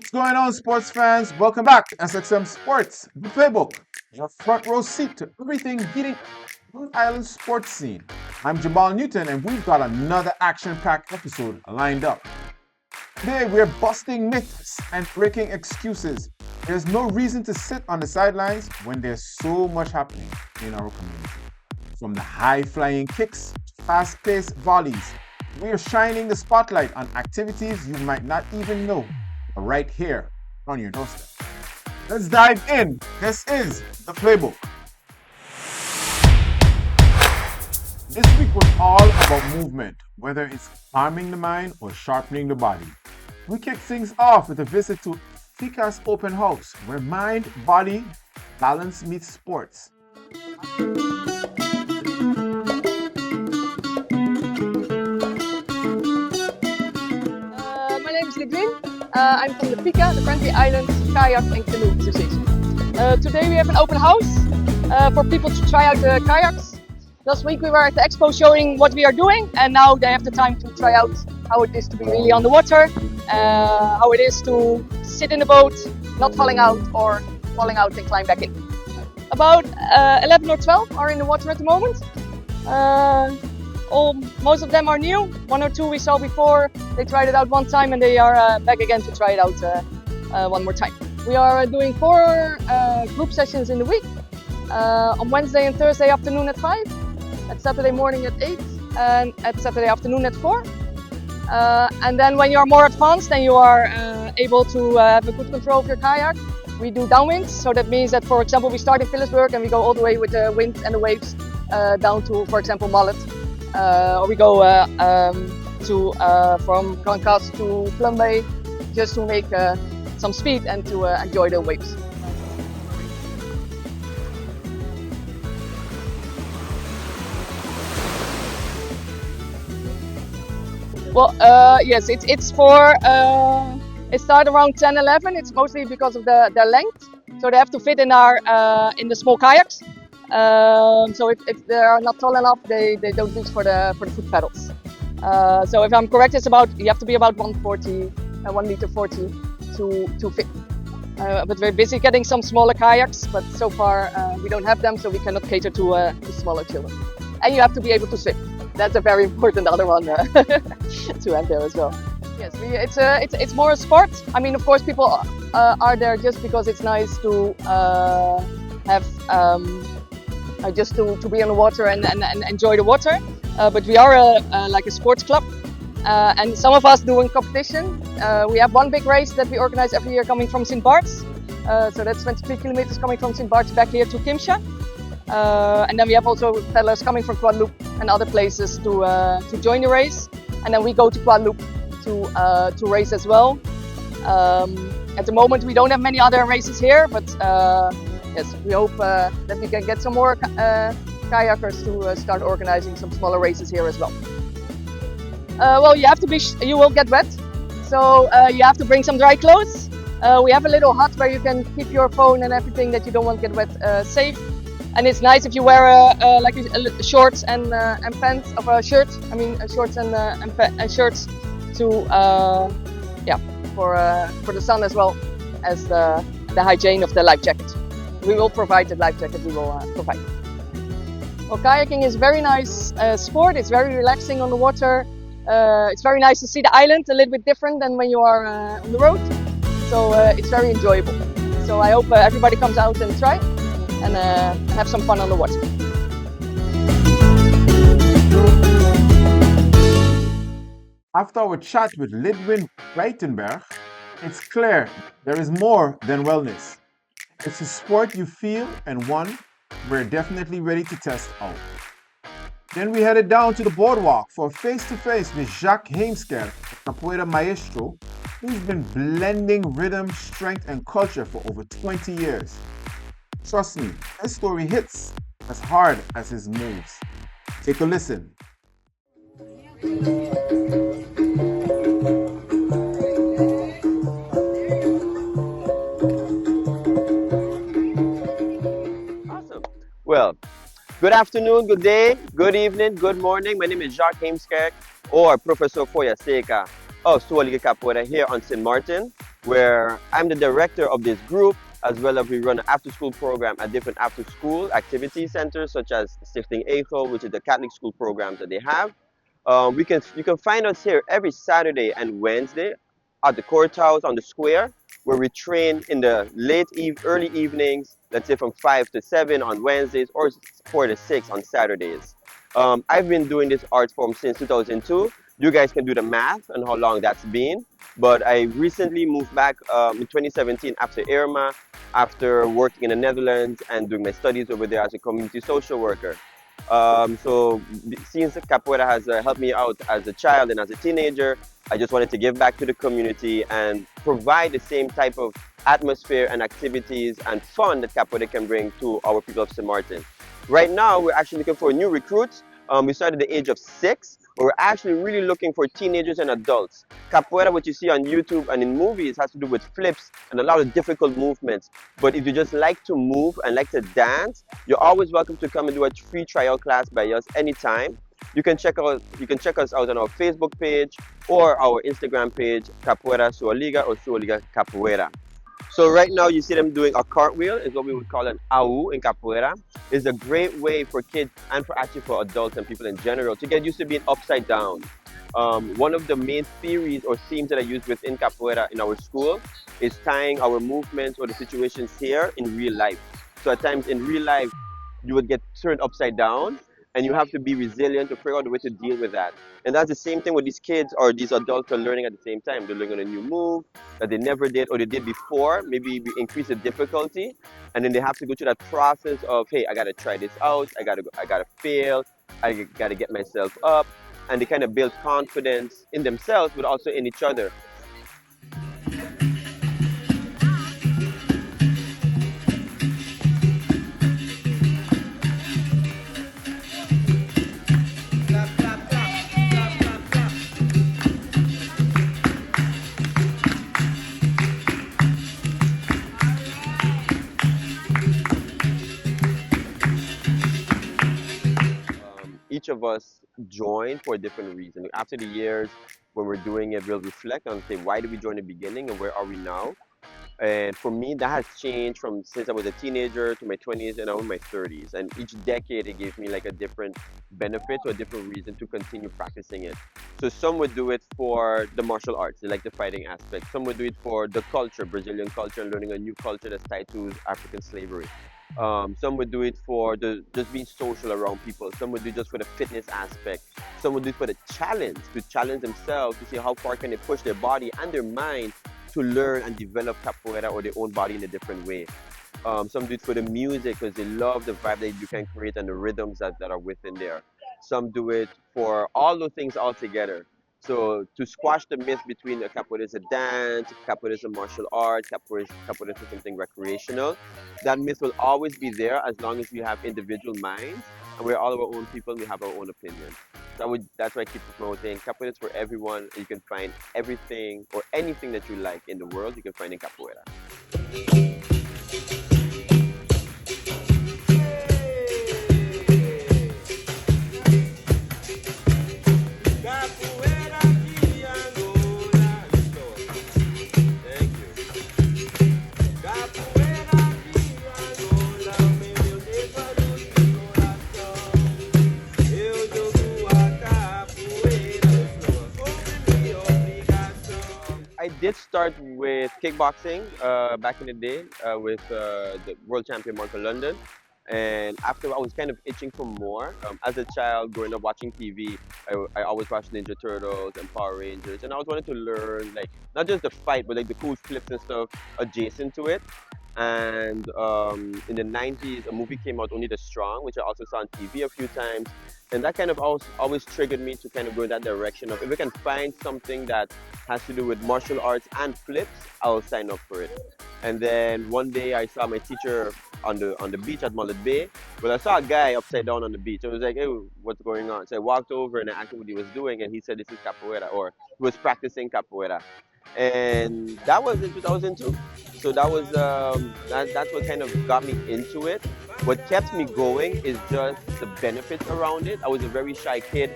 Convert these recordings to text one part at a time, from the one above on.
What's going on, sports fans? Welcome back to SXM Sports The Playbook, your front row seat to everything hitting Rhode Island sports scene. I'm Jamal Newton, and we've got another action-packed episode lined up. Today, we're busting myths and breaking excuses. There's no reason to sit on the sidelines when there's so much happening in our community. From the high-flying kicks to fast-paced volleys, we are shining the spotlight on activities you might not even know are right here on your doorstep. Let's dive in. This is The Playbook. This week was all about movement, whether it's calming the mind or sharpening the body. We kick things off with a visit to Fika's Open House, where mind, body, balance meets sports. My name is Lidwin. I'm from the Fika, the Friendly Islands Kayak and Canoe Association. Today we have an open house for people to try out the kayaks. Last week we were at the expo showing what we are doing, and now they have the time to try out how it is to be really on the water, how it is to sit in the boat, not falling out or falling out and climb back in. About 11 or 12 are in the water at the moment. Most of them are new. One or two we saw before. They tried it out one time and they are back again to try it out one more time. We are doing 4 group sessions in the week. On Wednesday and Thursday afternoon at 5, at Saturday morning at 8, and at Saturday afternoon at 4. And then when you are more advanced and you are able to have a good control of your kayak, we do downwinds. So that means that, for example, we start in Phillipsburg and we go all the way with the wind and the waves down to, for example, Mallet. Or we go from Grand Cas to Plum Bay just to make some speed and to enjoy the waves. Well, yes, it's for, it starts around 10, 11. It's mostly because of their length. So they have to fit in in the small kayaks. So if they are not tall enough, they don't use for the foot pedals. So if I'm correct, you have to be about 140, 1 meter 40 to fit. But we're busy getting some smaller kayaks, but so far we don't have them, so we cannot cater to smaller children. And you have to be able to swim. That's a very important other one to add there as well. Yes, it's more a sport. I mean, of course, people are there just because it's nice to have just to be on the water and enjoy the water. But we are like a sports club, and some of us doing competition. We have one big race that we organize every year coming from St. Bart's. So that's 23 kilometers coming from St. Bart's back here to Kimsha. And then we have also paddlers coming from Guadeloupe and other places to join the race. And then we go to Guadeloupe to race as well. At the moment we don't have many other races here, but yes, we hope that we can get some more kayakers to start organizing some smaller races here as well. Well, you will get wet, so you have to bring some dry clothes. We have a little hut where you can keep your phone and everything that you don't want to get wet safe. And it's nice if you wear like a shorts and pants of a shirt. I mean shorts and shirts to for the sun as well as the hygiene of the life jacket. We will provide the life jacket. We will provide. Well, kayaking is a very nice sport. It's very relaxing on the water. It's very nice to see the island, a little bit different than when you are on the road. So it's very enjoyable. So I hope everybody comes out and try and have some fun on the water. After our chat with Lidwin Reitenberg, it's clear there is more than wellness. It's a sport you feel and one we're definitely ready to test out. Then we headed down to the boardwalk for a face-to-face with Jacques Heemskerk, capoeira maestro, who's been blending rhythm, strength, and culture for over 20 years. Trust me, his story hits as hard as his moves. Take a listen. Awesome. Well, good afternoon, good day, good evening, good morning. My name is Jacques Heemskerk, or Professor Foya Seka of Suolike Capoeira here on St. Martin. where I'm the director of this group, as well as we run an after-school program at different after-school activity centers, such as Stichting Echo, which is the Catholic school programs that they have. You can find us here every Saturday and Wednesday at the courthouse on the square, where we train in the early evenings, let's say from 5 to 7 on Wednesdays or 4 to 6 on Saturdays. I've been doing this art form since 2002. You guys can do the math on how long that's been. But I recently moved back in 2017 after Irma, after working in the Netherlands and doing my studies over there as a community social worker. Since capoeira has helped me out as a child and as a teenager, I just wanted to give back to the community and provide the same type of atmosphere and activities and fun that capoeira can bring to our people of St. Martin. Right now, we're actually looking for new recruits. We started at the age of 6, but we're actually really looking for teenagers and adults. Capoeira, what you see on YouTube and in movies, has to do with flips and a lot of difficult movements. But if you just like to move and like to dance, you're always welcome to come and do a free trial class by us anytime. You can check us out on our Facebook page or our Instagram page, Capoeira Sua Liga or Sua Liga Capoeira. So right now you see them doing a cartwheel, is what we would call an au in capoeira. It's a great way for kids and for actually for adults and people in general to get used to being upside down. One of the main theories or themes that I use within capoeira in our school is tying our movements or the situations here in real life. So at times in real life, you would get turned upside down and you have to be resilient to figure out a way to deal with that. And that's the same thing with these kids or these adults are learning at the same time. They're learning a new move that they never did or they did before. Maybe we increase the difficulty, and then they have to go through that process of, hey, I gotta try this out. I gotta fail. I gotta get myself up, and they kind of build confidence in themselves, but also in each other. Each of us join for a different reason. After the years, when we're doing it, we'll reflect on say why did we join in the beginning and where are we now. And for me, that has changed from since I was a teenager to my 20s and now in my 30s. And each decade, it gave me like a different benefit or a different reason to continue practicing it. So some would do it for the martial arts, they like the fighting aspect. Some would do it for the culture, Brazilian culture, and learning a new culture that's tied to African slavery. Some would do it for the just being social around people. Some would do it just for the fitness aspect. Some would do it for the challenge, to challenge themselves to see how far can they push their body and their mind to learn and develop capoeira or their own body in a different way. Some do it for the music because they love the vibe that you can create and the rhythms that are within there. Some do it for all those things all together. So to squash the myth between a capoeira is a dance, capoeira is a martial art, capoeira is something recreational, that myth will always be there as long as we have individual minds and we're all our own people and we have our own opinions. That's why I keep promoting capoeira is for everyone. You can find everything or anything that you like in the world. You can find in capoeira. Thank you. I did start with kickboxing back in the day with the world champion Marco London. And after I was kind of itching for more. As a child, growing up watching TV, I always watched Ninja Turtles and Power Rangers, and I was wanting to learn like not just the fight, but like the cool flips and stuff adjacent to it. And in the 90s, a movie came out, Only the Strong, which I also saw on TV a few times. And that kind of always triggered me to kind of go in that direction of if we can find something that has to do with martial arts and flips, I'll sign up for it. And then one day I saw my teacher on the beach at Mullet Bay. Well, I saw a guy upside down on the beach. I was like, hey, what's going on? So I walked over and I asked him what he was doing, and he said this is capoeira, or he was practicing capoeira. And that was in 2002. So that was that's what kind of got me into it. What kept me going is just the benefits around it. I was a very shy kid,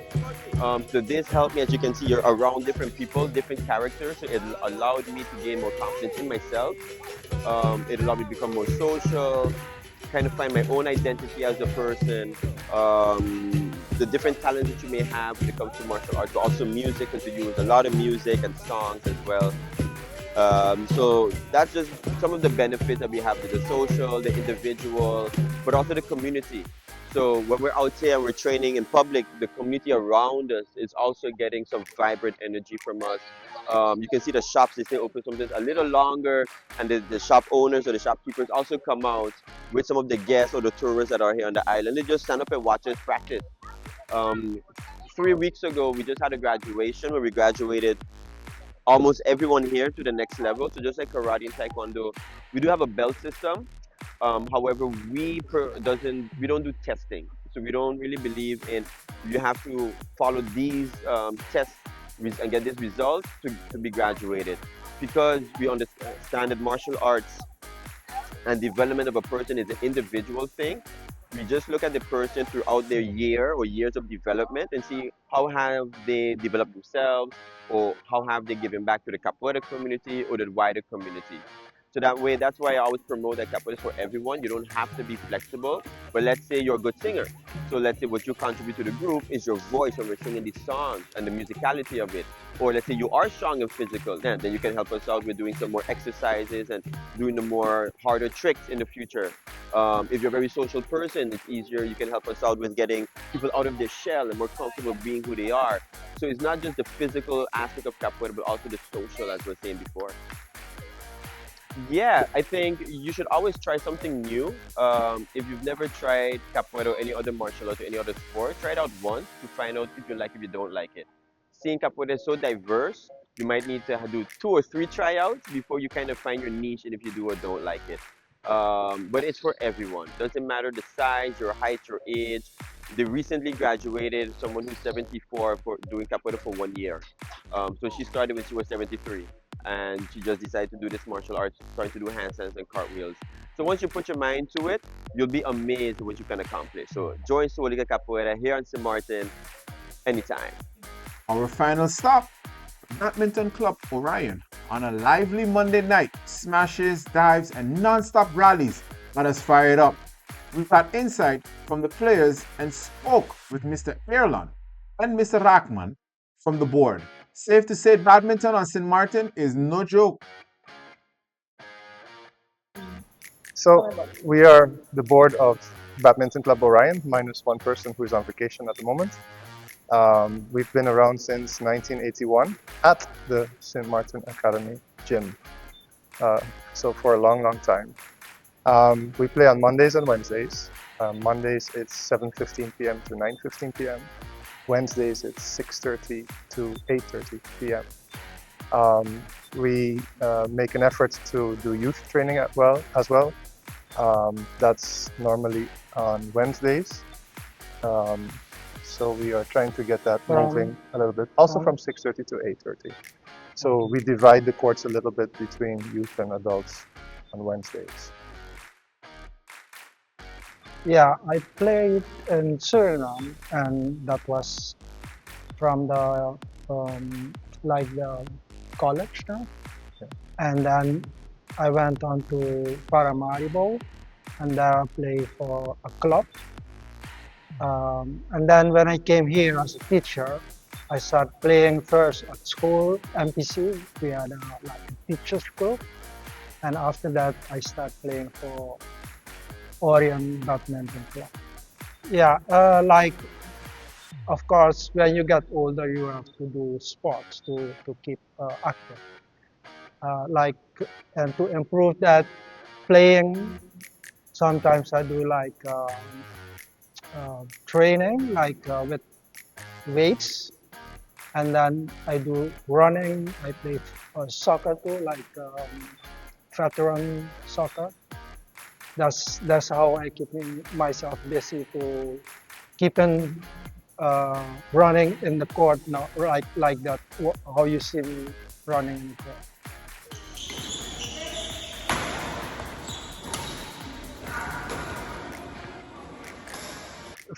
so this helped me. As you can see, you're around different people, different characters, so it allowed me to gain more confidence in myself. It allowed me to become more social, kind of find my own identity as a person. The different talents that you may have when it comes to martial arts, but also music, because we use a lot of music and songs as well. So that's just some of the benefits that we have to the social, the individual, but also the community. So when we're out here and we're training in public, the community around us is also getting some vibrant energy from us. You can see the shops, they stay open sometimes a little longer, and the shop owners or the shopkeepers also come out with some of the guests or the tourists that are here on the island. They just stand up and watch us practice. Um, 3 weeks ago, we just had a graduation where we graduated almost everyone here to the next level. So just like karate and taekwondo, we do have a belt system. However, we don't do testing. So we don't really believe in you have to follow these tests and get these results to be graduated, because we understand that martial arts and development of a person is an individual thing. We just look at the person throughout their year or years of development and see how have they developed themselves, or how have they given back to the capoeira community or the wider community. So that way, that's why I always promote that capoeira is for everyone. You don't have to be flexible. But let's say you're a good singer. So let's say what you contribute to the group is your voice when we're singing these songs and the musicality of it. Or let's say you are strong and physical, then you can help us out with doing some more exercises and doing the more harder tricks in the future. If you're a very social person, it's easier. You can help us out with getting people out of their shell and more comfortable being who they are. So it's not just the physical aspect of capoeira, but also the social, as we were saying before. Yeah, I think you should always try something new. If you've never tried capoeira or any other martial art or any other sport, try it out once to find out if you like it, if you don't like it. Seeing capoeira is so diverse, you might need to do 2 or 3 tryouts before you kind of find your niche and if you do or don't like it. But it's for everyone. Doesn't matter the size, your height, your age. They recently graduated someone who's 74 for doing capoeira for 1 year. So she started when she was 73, and she just decided to do this martial arts, starting to do handstands and cartwheels. So once you put your mind to it, you'll be amazed at what you can accomplish. So join Soliga Capoeira here in St. Martin anytime. Our final stop, Badminton Club Orion. On a lively Monday night, smashes, dives, and non-stop rallies got us fired up. We got insight from the players and spoke with Mr. Erlon and Mr. Rachman from the board. Safe to say badminton on St. Martin is no joke. So we are the board of Badminton Club Orion, minus one person who is on vacation at the moment. We've been around since 1981 at the St. Martin Academy gym. So for a long, long time. We play on Mondays and Wednesdays. Mondays it's 7:15 p.m. to 9:15 p.m. Wednesdays it's 6:30 to 8:30 p.m. We make an effort to do youth training as well. That's normally on Wednesdays. So we are trying to get that moving a little bit. Also from 6:30 to 8:30. So we divide the courts a little bit between youth and adults on Wednesdays. Yeah, I played in Suriname, and that was from the like the college now. Yeah. And then I went on to Paramaribo, and there I played for a club. And then when I came here as a teacher, I started playing first at school, MPC. We had like a teachers group, and after that I started playing for Orion Badminton Club. Yeah, like of course when you get older you have to do sports to keep active. Like and to improve that playing, sometimes I do like training like with weights, and then I do running. I play soccer too, like veteran soccer. That's how I keep myself busy to keeping running in the court now, like that. How you see me running in the court.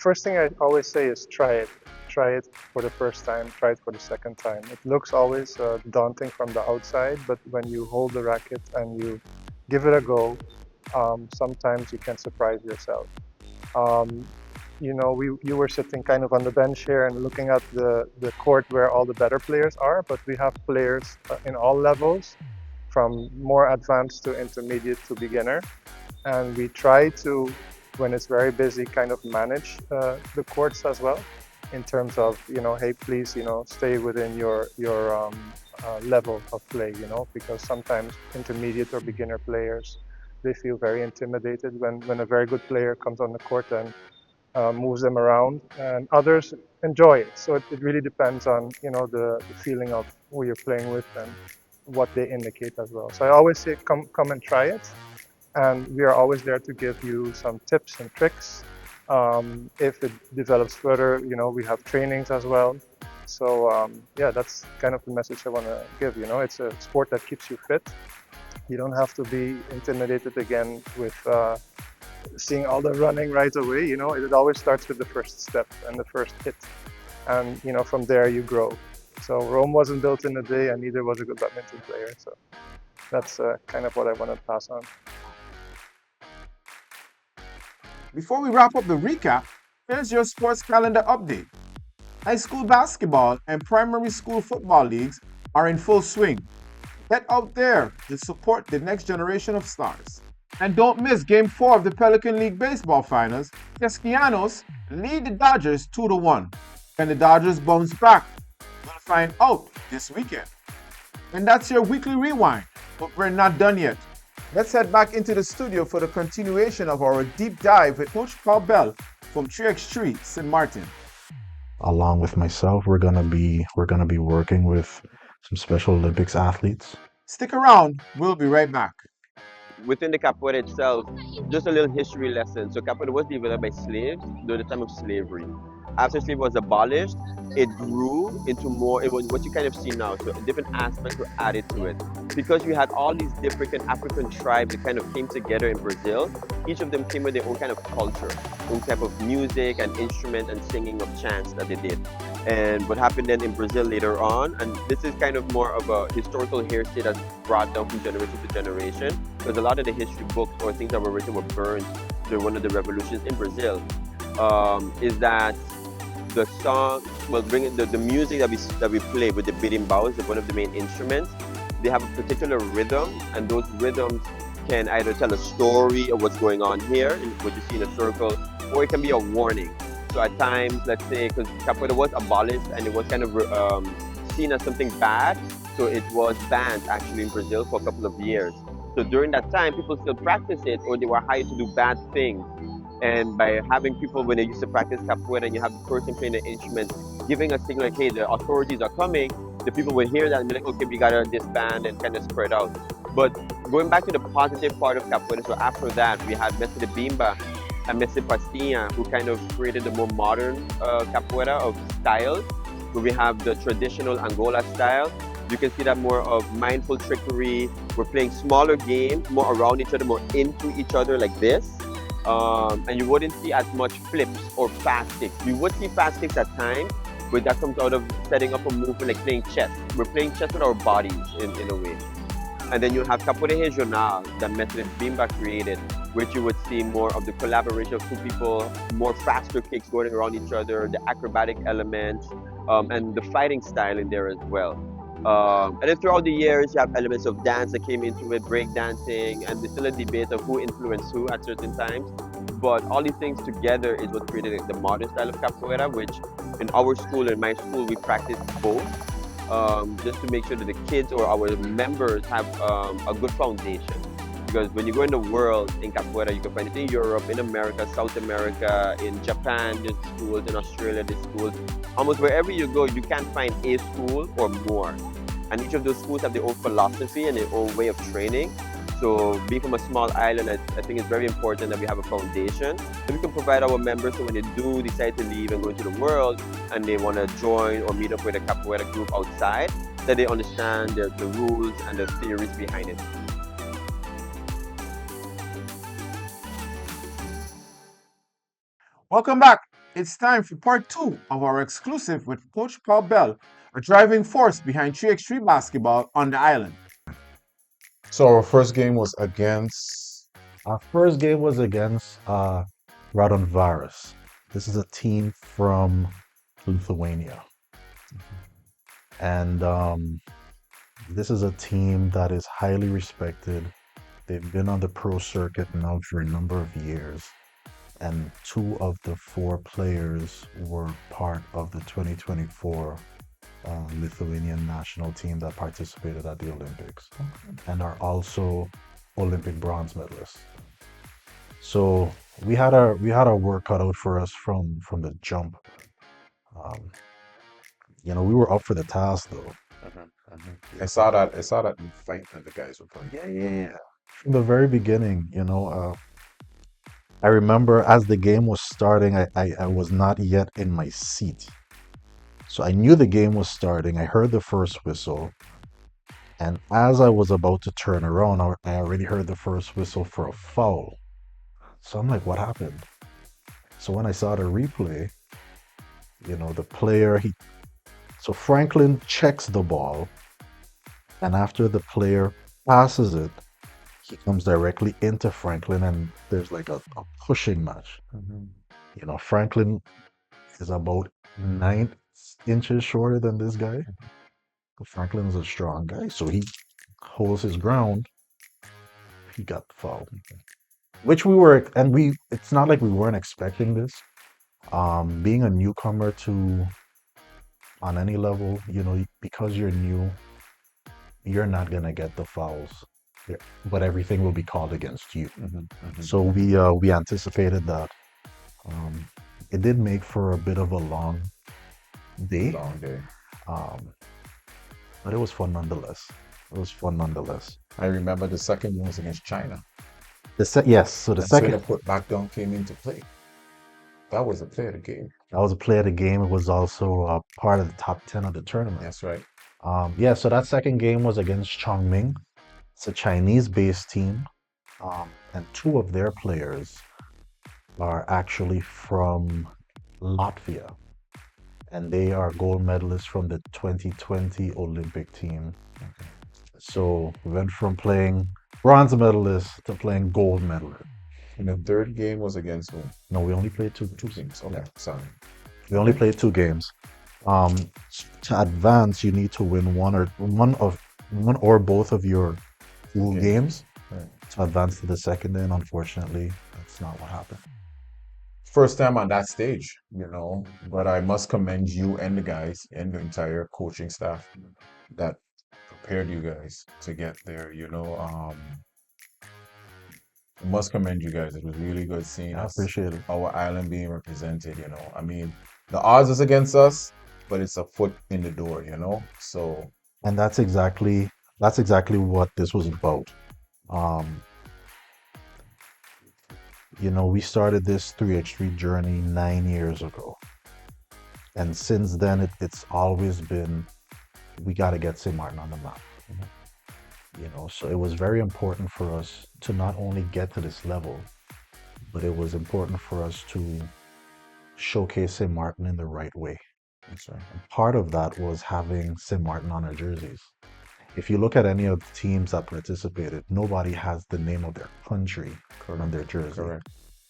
first thing I always say is try it. Try it for the first time, try it for the second time. It looks always daunting from the outside, but when you hold the racket and you give it a go, sometimes you can surprise yourself. Um, you were sitting kind of on the bench here and looking at the court where all the better players are, but we have players in all levels, from more advanced to intermediate to beginner, and we try to, when it's very busy, kind of manage the courts as well, in terms of, hey, please, stay within your level of play, because sometimes intermediate or beginner players, they feel very intimidated when a very good player comes on the court and moves them around, and others enjoy it. So it really depends on, the feeling of who you're playing with and what they indicate as well. So I always say, come and try it, and we are always there to give you some tips and tricks. If it develops further, we have trainings as well. So yeah, that's kind of the message I want to give. It's a sport that keeps you fit. You don't have to be intimidated again with seeing all the running right away. It always starts with the first step and the first hit, and from there you grow. So Rome wasn't built in a day, and neither was a good badminton player. So that's kind of what I want to pass on. Before we wrap up the recap, here's your sports calendar update. High school basketball and primary school football leagues are in full swing. Get out there and support the next generation of stars. And don't miss Game 4 of the Pelican League Baseball Finals. Kesquianos lead the Dodgers 2-1. Can the Dodgers bounce back? We'll find out this weekend. And that's your weekly rewind, but we're not done yet. Let's head back into the studio for the continuation of our deep dive with Coach Paul Bell from 3x3 St. Martin. Along with myself, we're gonna be working with some Special Olympics athletes. Stick around, we'll be right back. Within the capoeira itself, just a little history lesson. So capoeira was developed by slaves during the time of slavery. After slavery was abolished, it grew into more, it was what you kind of see now. So different aspects were added to it. Because you had all these different African tribes that kind of came together in Brazil, each of them came with their own kind of culture, own type of music and instrument and singing of chants that they did. And what happened then in Brazil later on, and this is kind of more of a historical hearsay that's brought down from generation to generation, because a lot of the history books or things that were written were burned during one of the revolutions in Brazil, is that the song, well, bringing the music that we play with the berimbau is one of the main instruments. They have a particular rhythm, and those rhythms can either tell a story of what's going on here, what you see in a circle, or it can be a warning. So at times, let's say, because capoeira was abolished and it was kind of seen as something bad, so it was banned actually in Brazil for a couple of years. So during that time, people still practice it, or they were hired to do bad things. And by having people, when they used to practice capoeira and you have the person playing the instrument, giving a signal like, hey, the authorities are coming, the people would hear that and be like, okay, we gotta disband and kind of spread out. But going back to the positive part of capoeira, so after that, we had Mestre de Bimba and Mestre Pastinha, who kind of created the more modern capoeira of styles, where we have the traditional Angola style. You can see that more of mindful trickery. We're playing smaller games, more around each other, more into each other like this. And you wouldn't see as much flips or fast kicks. You would see fast kicks at times, but that comes out of setting up a movement like playing chess. We're playing chess with our bodies in a way. And then you have Capoeira Regional that Mestre Bimba created, which you would see more of the collaboration of two people, more faster kicks going around each other, the acrobatic elements, and the fighting style in there as well. And then throughout the years, you have elements of dance that came into it, break dancing, and there's still a debate of who influenced who at certain times. But all these things together is what created the modern style of capoeira, which in our school, in my school, we practice both, just to make sure that the kids or our members have a good foundation. Because when you go in the world in capoeira, you can find it in Europe, in America, South America, in Japan, there's schools, in Australia, there's schools. Almost wherever you go, you can find a school or more. And each of those schools have their own philosophy and their own way of training. So being from a small island, I think it's very important that we have a foundation that we can provide our members, so when they do decide to leave and go into the world and they want to join or meet up with a capoeira group outside, that they understand the rules and the theories behind it. Welcome back. it's time for part 2 of our exclusive with Coach Paul Bell, a driving force behind 3x3 basketball on the island. So our first game was against. Our first game was against Radonvaris. This is a team from Lithuania. And this is a team that is highly respected. They've been on the pro circuit now for a number of years. And 2 of the 4 players were part of the 2024 Lithuanian national team that participated at the Olympics and are also Olympic bronze medalists. So we had our work cut out for us from the jump. We were up for the task though. I saw that in fight that the guys were playing. Yeah. From the very beginning, I remember as the game was starting, I was not yet in my seat. So I knew the game was starting. I heard the first whistle. And as I was about to turn around, I already heard the first whistle for a foul. So I'm like, what happened? So when I saw the replay, the player, so Franklin checks the ball. And after the player passes it, he comes directly into Franklin and there's like a pushing match. Franklin is about 9 inches shorter than this guy. Franklin is a strong guy, so he holds his ground. He got the foul, which it's not like we weren't expecting this. Being a newcomer on any level, because you're new, you're not gonna get the fouls, but everything will be called against you. So we anticipated that. It did make for a bit of a long day. But it was fun nonetheless. I remember the second one was against China. Yes. So the second the put back down came into play. That was a play of the game. That was a play of the game. It was also part of the top 10 of the tournament. That's right. So that second game was against Chongming. It's a Chinese-based team, and 2 of their players are actually from Latvia, and they are gold medalists from the 2020 Olympic team. Okay. So we went from playing bronze medalists to playing gold medalists. And the third game was against who? No, we only played two games. Okay, sorry. We only played 2 games. To advance, you need to win one or both of your full games to advance to the second. And unfortunately, that's not what happened. First time on that stage, but I must commend you and the guys and the entire coaching staff that prepared you guys to get there. I must commend you guys. It was really good seeing I appreciate it. Our island being represented. I mean, the odds is against us, but it's a foot in the door. So. And that's exactly what this was about. We started this 3x3 journey 9 years ago. And since then, it's always been, we got to get St. Martin on the map. So it was very important for us to not only get to this level, but it was important for us to showcase St. Martin in the right way. That's right. And part of that was having St. Martin on our jerseys. If you look at any of the teams that participated, nobody has the name of their country on their jersey. Correct.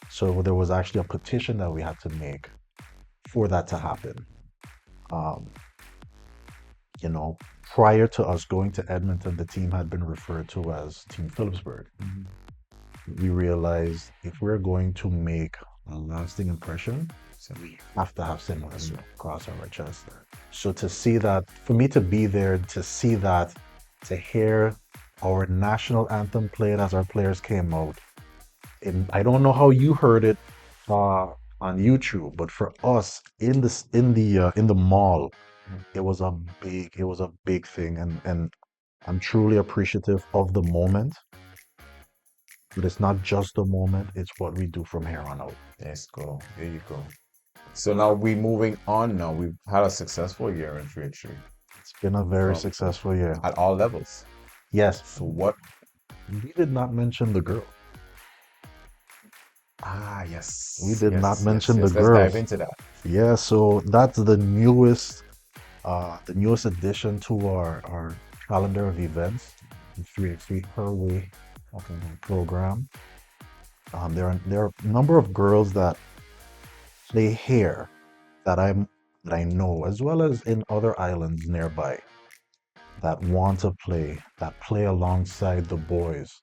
So there was actually a petition that we had to make for that to happen. Prior to us going to Edmonton, the team had been referred to as Team Phillipsburg. We realized if we're going to make a lasting impression, we have to have St. Martin across our chest. So to see that, for me to be there, to see that, to hear our national anthem played as our players came out, and I don't know how you heard it on YouTube, but for us in the mall, it was a big thing, and I'm truly appreciative of the moment. But it's not just the moment; it's what we do from here on out. Let's go. There you go. So now we're moving on. Now we've had a successful year in 3x3. It's been a very successful year at all levels. Yes. So what? We did not mention the girl. Ah, yes. We did not Yes, yes, mention the yes. Let's dive girls. into that. Yeah, so that's the newest addition to our calendar of events, the 3x3 Her Way program. There are a number of girls that play here that I know, as well as in other islands nearby, that want to play, that play alongside the boys,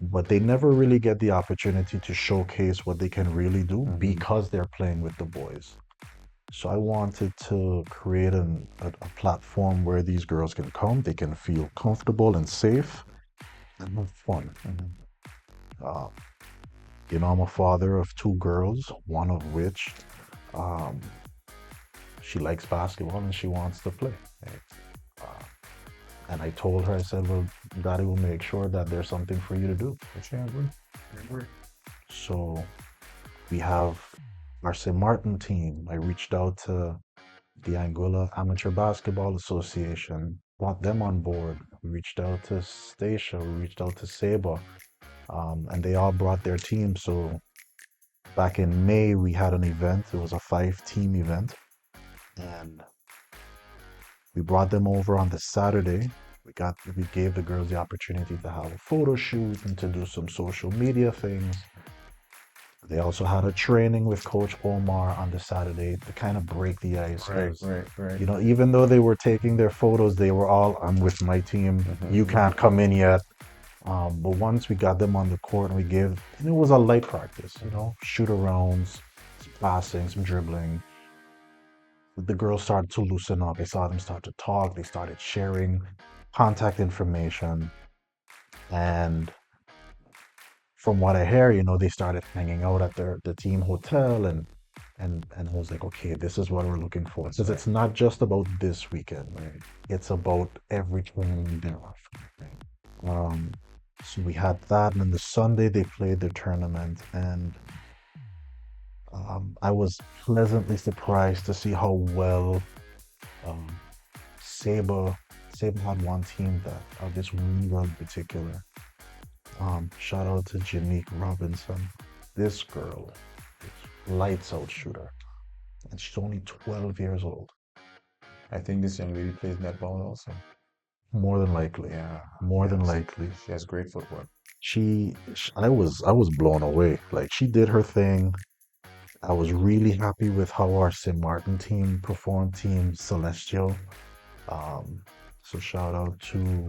but they never really get the opportunity to showcase what they can really do because they're playing with the boys. So I wanted to create a platform where these girls can come, they can feel comfortable and safe and have fun. Uh, I'm a father of two girls, one of which um, she likes basketball and she wants to play. Right? Uh, and I told her, I said, well, Daddy will make sure that there's something for you to do. Which I agree. I agree. So we have our St. Martin team. I reached out to the Anguilla Amateur Basketball Association, brought them on board. We reached out to Stacia, we reached out to Saba, and they all brought their team. So back in May, we had an event. It was a 5-team event, and we brought them over on the Saturday. We gave the girls the opportunity to have a photo shoot and to do some social media things. They also had a training with Coach Omar on the Saturday to kind of break the ice. Right. Even though they were taking their photos, they were all, I'm with my team. You can't come in yet. But once we got them on the court and it was a light practice, shoot arounds, some passing, some dribbling. The girls started to loosen up. I saw them start to talk. They started sharing contact information. And from what I hear, they started hanging out at the team hotel and I was like, okay, this is what we're looking for. Because it's not just about this weekend, right? It's about every training thereafter. Right? So we had that, and then the Sunday they played their tournament, and I was pleasantly surprised to see how well um, Saba had one team this one girl in particular. Shout out to Janique Robinson. This girl is lights out shooter, and she's only 12 years old. I think this young lady plays netball also. More than likely, Yeah. more than Yes. likely. She has great footwork. I was blown away. Like, she did her thing. I was really happy with how our St. Martin team performed, Team Celestial. So shout out to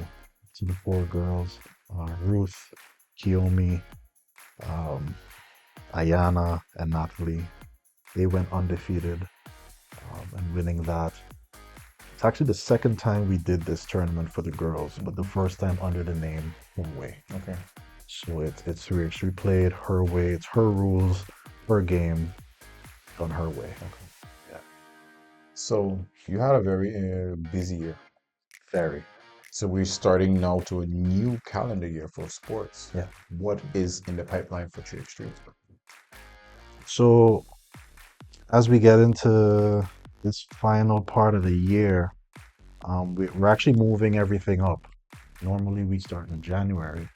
the four girls, Ruth, Kiyomi, um, Ayana, and Natalie. They went undefeated and winning that. It's actually the second time we did this tournament for the girls, but the first time under the name Her Way. Okay. So it's rich. We played Her Way. It's her rules, her game, done her way. Yeah. So you had a very busy year. Very. So we're starting now to a new calendar year for sports. Yeah. What is in the pipeline for 3x3? So as we get into this final part of the year, we're actually moving everything up. Normally we start in January,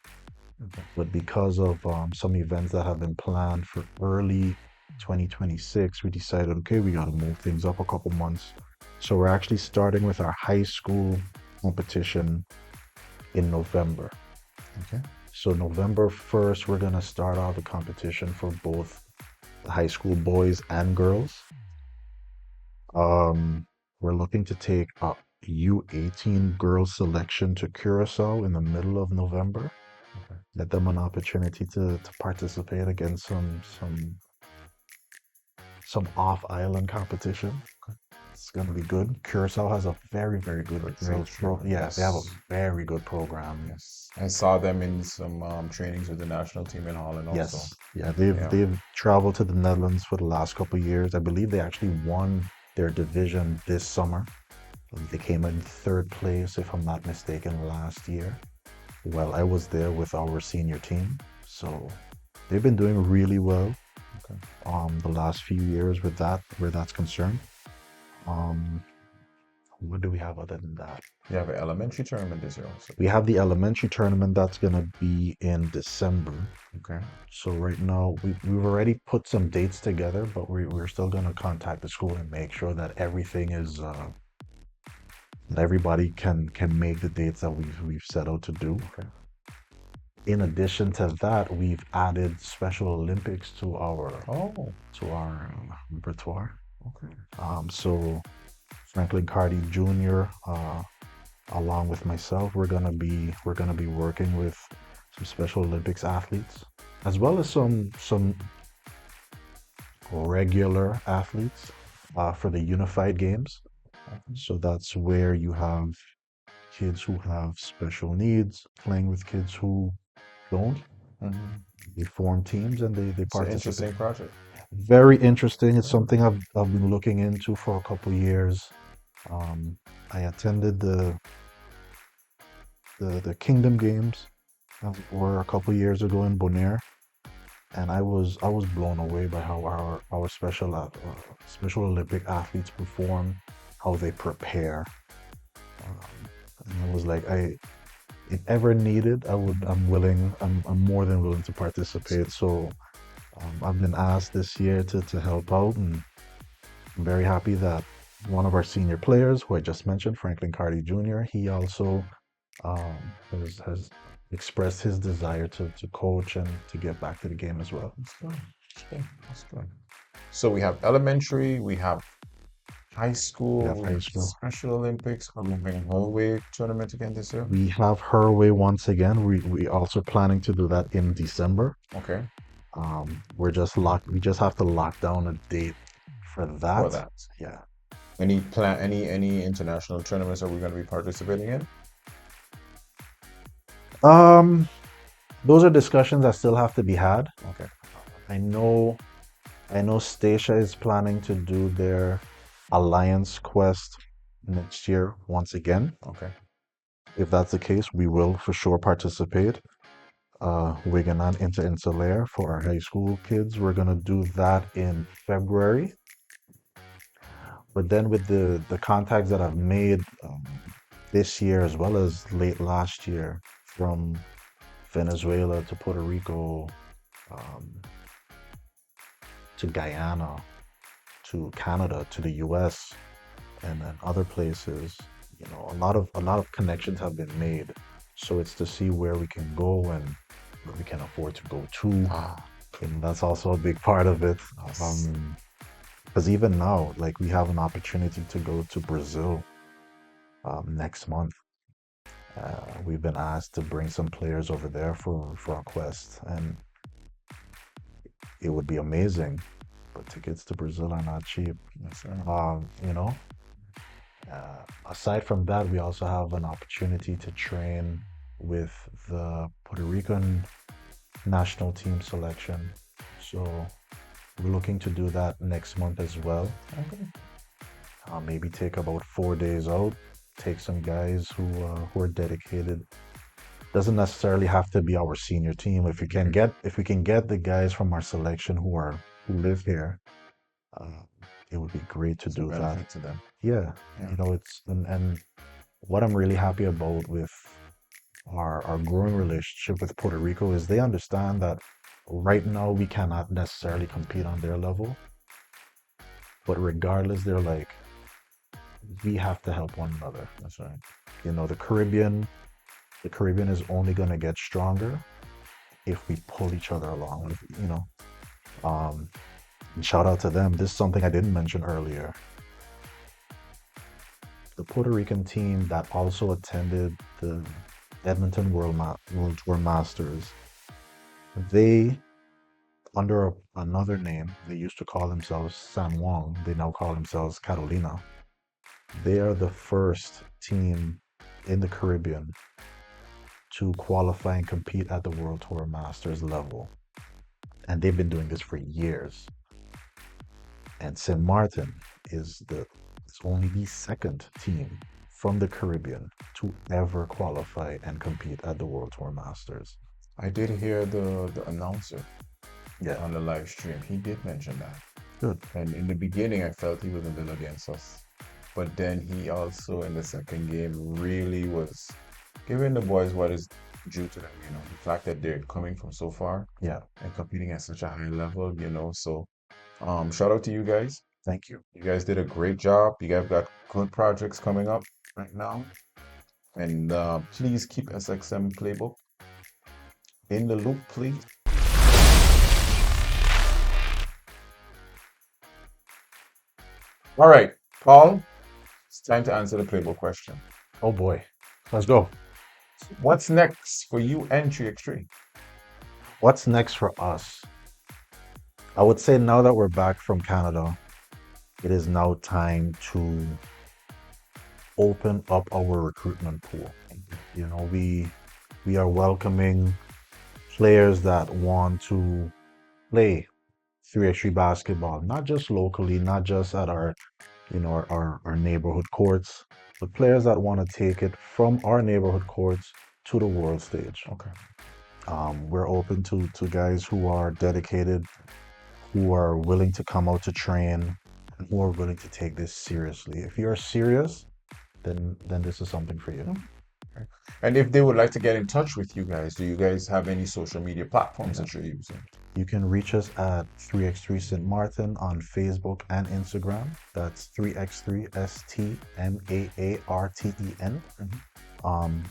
but because of some events that have been planned for early 2026, we decided, okay, we got to move things up a couple months. So we're actually starting with our high school competition in November. Okay. So November 1st, we're going to start out the competition for both the high school boys and girls. We're looking to take a U18 girls selection to Curacao in the middle of November. Okay. Let them an opportunity to participate against some off-island competition. It's gonna be good. Curacao has a very, very good girls program. Yeah, they have a very good program. Yes. I saw them in some trainings with the national team in Holland also. Yes. Yeah, they've traveled to the Netherlands for the last couple of years. I believe they actually won their division this summer. They came in third place, if I'm not mistaken, last year. Well, I was there with our senior team, so they've been doing really well. Okay. The last few years with that, where that's concerned. What do we have other than that? You have an elementary tournament this year also. We have the elementary tournament that's gonna be in December. Okay. So right now we've already put some dates together, but we're still gonna contact the school and make sure that everything is that everybody can make the dates that we've set out to do. Okay. In addition to that, we've added Special Olympics to our Oh, repertoire. okay. So Franklin Cardi Jr. Along with myself, we're gonna be working with some Special Olympics athletes, as well as some regular athletes for the Unified Games. So that's where you have kids who have special needs playing with kids who don't. Mm-hmm. They form teams and they It's an participate. interesting project. Very interesting. It's something I've been looking into for a couple years. I attended the Kingdom Games were a couple years ago in Bonaire, and I was blown away by how our Special Olympic athletes perform, how they prepare. And I was like, if ever needed, I'm more than willing to participate. So I've been asked this year to help out, and I'm very happy that one of our senior players, who I just mentioned, Franklin Cardi Jr., he also um, has expressed his desire to coach and to get back to the game as well. That's good. Okay, that's good. So we have elementary, we have high school, We have high school. Special Olympics. Are we having a hallway tournament again this year? We have Herway once again. We also planning to do that in December. Okay, We just have to lock down a date for that. for that. Yeah. Any international tournaments are we going to be participating in? Those are discussions that still have to be had. Okay. I know Stacia is planning to do their Alliance Quest next year once again. Okay. If that's the case, we will for sure participate. Wigan and Insulaire for our high school kids. We're gonna do that in February. But then with the contacts that I've made this year as well as late last year, from Venezuela to Puerto Rico, to Guyana, to Canada, to the US, and then other places, a lot of connections have been made. So it's to see where we can go and where we can afford to go to. And that's also a big part of it. Because even now, like, we have an opportunity to go to Brazil next month. We've been asked to bring some players over there for a quest, and it would be amazing. But tickets to Brazil are not cheap. That's right. Aside from that, we also have an opportunity to train with the Puerto Rican national team selection. So we're looking to do that next month as well. Okay. Maybe take about 4 days out, take some guys who are dedicated. Doesn't necessarily have to be our senior team. If we can get the guys from our selection who live here, it would be great to do that. Benefit to them. Yeah, it's and what I'm really happy about with our growing relationship with Puerto Rico is they understand that right now we cannot necessarily compete on their level, but regardless, they're like, we have to help one another. That's right. The Caribbean is only going to get stronger if we pull each other along. And shout out to them. This is something I didn't mention earlier. The Puerto Rican team that also attended the Edmonton World Tour Masters, they, under another name, they used to call themselves San Juan. They now call themselves Carolina. They are the first team in the Caribbean to qualify and compete at the World Tour Masters level. And they've been doing this for years. And St. Martin is only the second team from the Caribbean to ever qualify and compete at the World Tour Masters. I did hear the announcer Yeah. on the live stream. He did mention that. Good. And in the beginning, I felt he was a little against us. but then he also in the second game really was giving the boys what is due to them, the fact that they're coming from so far Yeah. and competing at such a high level, so shout out to you guys. Thank you. You guys did a great job. You guys got good projects coming up right now. And please keep SXM Playbook in the loop, please. All right, Paul, it's time to answer the Playbook question. Oh boy. Let's go. What's next for you and 3x3? What's next for us? I would say now that we're back from Canada, it is now time to open up our recruitment pool. We are welcoming players that want to play 3x3 basketball, not just locally, not just at our neighborhood courts, but players that want to take it from our neighborhood courts to the world stage. Okay. We're open to guys who are dedicated, who are willing to come out to train, and who are willing to take this seriously. If you're serious, then this is something for you. Okay. And if they would like to get in touch with you guys, do you guys have any social media platforms that you're using? You can reach us at 3x3 St. Martin on Facebook and Instagram. That's 3x3 STMAARTEN.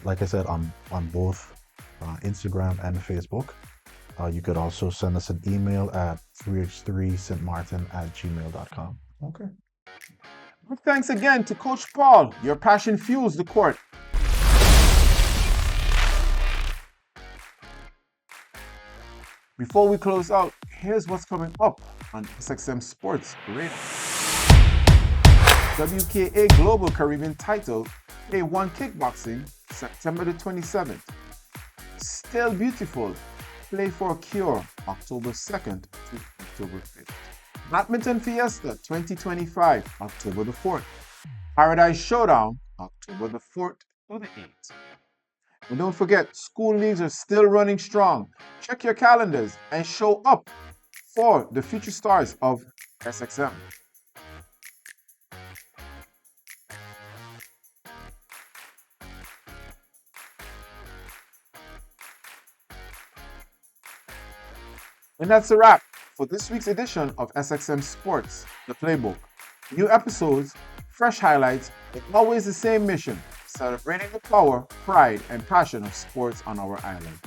Like I said, on both Instagram and Facebook. You could also send us an email at 3x3stmartin@gmail.com. Okay. Well, thanks again to Coach Paul. Your passion fuels the court. Before we close out, here's what's coming up on SXM Sports Radio. WKA Global Caribbean title, A1 Kickboxing, September the 27th. Still Beautiful, Play for a Cure, October 2nd to October 5th. Badminton Fiesta 2025, October the 4th. Paradise Showdown, October the 4th to the 8th. And don't forget, school leagues are still running strong. Check your calendars and show up for the future stars of SXM. And that's a wrap for this week's edition of SXM Sports The Playbook. New episodes, fresh highlights, and always the same mission: celebrating the power, pride, and passion of sports on our island.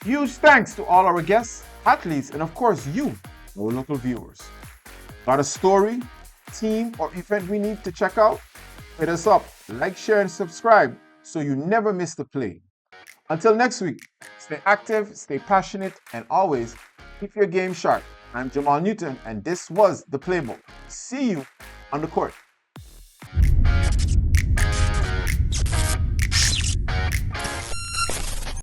Huge thanks to all our guests, athletes, and of course you, our local viewers. Got a story, team, or event we need to check out? Hit us up, like, share, and subscribe so you never miss the play. Until next week, stay active, stay passionate, and always keep your game sharp. I'm Jamal Newton, and this was The Playbook. See you on the court.